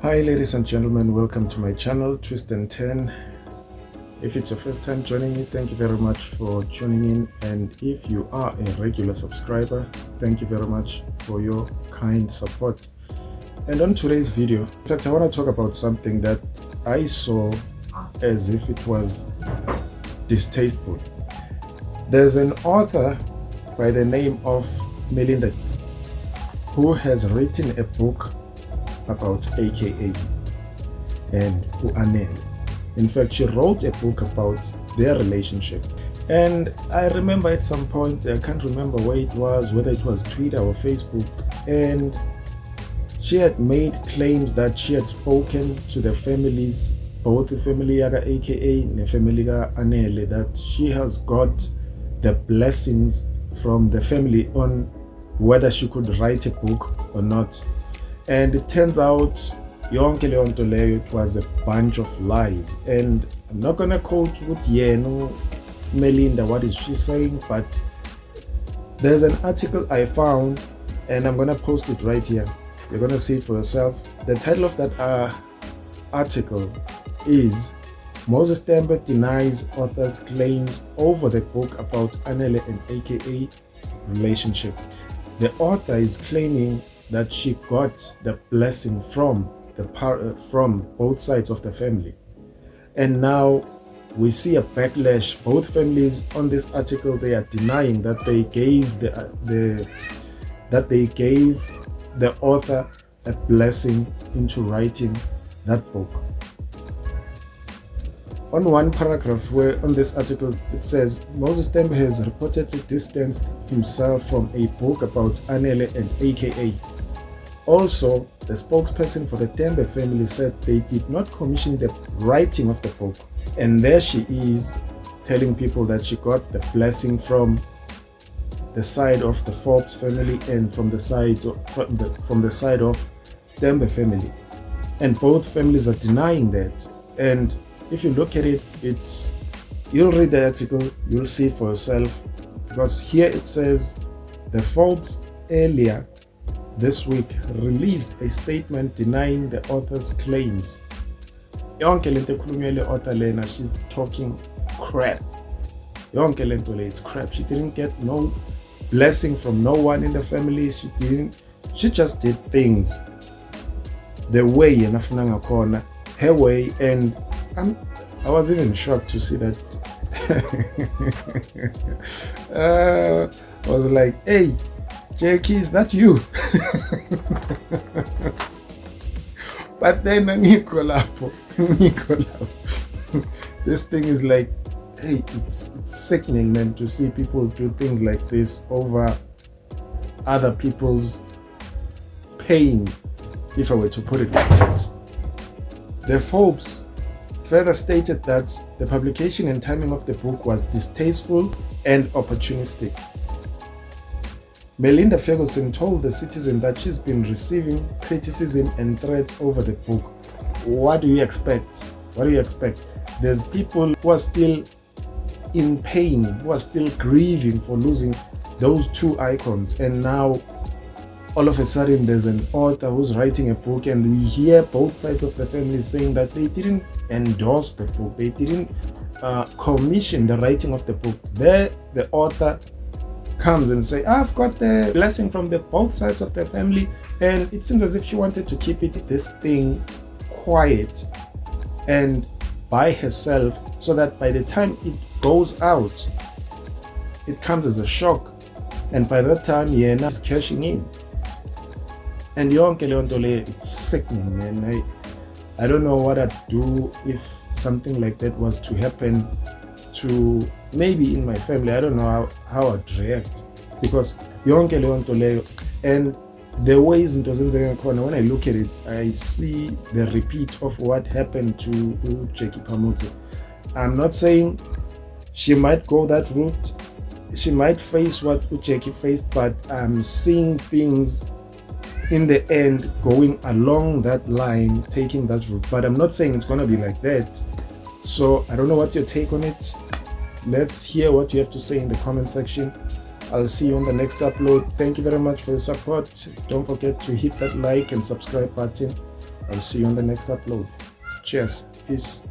Hi ladies and gentlemen, welcome to my channel Twist&Turn. If it's your first time joining me, thank you very much for tuning in, and if you are a regular subscriber, thank you very much for your kind support. And on today's video, in fact, I want to talk about something that I saw as if it was distasteful. There's an author by the name of Melinda who has written a book about AKA and Anele. In fact, she wrote a book about their relationship. And I remember at some point, I can't remember where it was, whether it was Twitter or Facebook, and she had made claims that she had spoken to the families, both the family yaga AKA and the family yaga Anele, that she has got the blessings from the family on whether she could write a book or not. And it turns out yonke leyo nto leyo, it was a bunch of lies. And I'm not gonna quote with Melinda, what is she saying, but there's an article I found and I'm gonna post it right here. You're gonna see it for yourself. The title of that article is Moses Tembe denies author's claims over the book about Anele and AKA relationship. The author is claiming that she got the blessing from both sides of the family, and now we see a backlash. Both families on this article, they are denying that they gave the author a blessing into writing that book. On one paragraph where on this article it says Moses Tembe has reportedly distanced himself from a book about Anele and AKA. Also, the spokesperson for the Tembe family said they did not commission the writing of the book. And there she is telling people that she got the blessing from the side of the Forbes family and from the side of Tembe family. And both families are denying that. And if you look at it, you'll read the article, you'll see it for yourself. Because here it says the Forbes earlier this week released a statement denying the author's claims. Yonke lento ekhulunywa le author lena, she's talking crap. Yonke lento le, it's crap. She didn't get no blessing from no one in the family. She just did things the way yena ngakhona, her way. And I was even shocked to see that. I was like, hey Jackie, is that you? But then this thing is like, hey, it's sickening, man, to see people do things like this over other people's pain, if I were to put it like that. The Forbes further stated that the publication and timing of the book was distasteful and opportunistic. Melinda Ferguson told the Citizen that she's been receiving criticism and threats over the book. What do you expect? What do you expect? There's people who are still in pain, who are still grieving for losing those two icons. And now, all of a sudden, there's an author who's writing a book, and we hear both sides of the family saying that they didn't endorse the book. They didn't commission the writing of the book. There, the author comes and say, I've got the blessing from both sides of the family, and it seems as if she wanted to keep this thing quiet and by herself, so that by the time it goes out, it comes as a shock, and by that time Yena is cashing in. And yonke leyo nto leyo, it's sickening, man. I don't know what I'd do if something like that was to happen to maybe in my family. I don't know how I'd react, because yonke leyo nto leyo, and the ways into zenzeka khona, when I look at it, I see the repeat of what happened to Jackie Pamutse. I'm not saying she might go that route, she might face what Jackie faced, but I'm seeing things in the end going along that line, taking that route. But I'm not saying it's gonna be like that. So I don't know what's your take on it. Let's hear what you have to say in the comment section. I'll see you on the next upload. Thank you very much for your support. Don't forget to hit that like and subscribe button. I'll see you on the next upload. Cheers. Peace.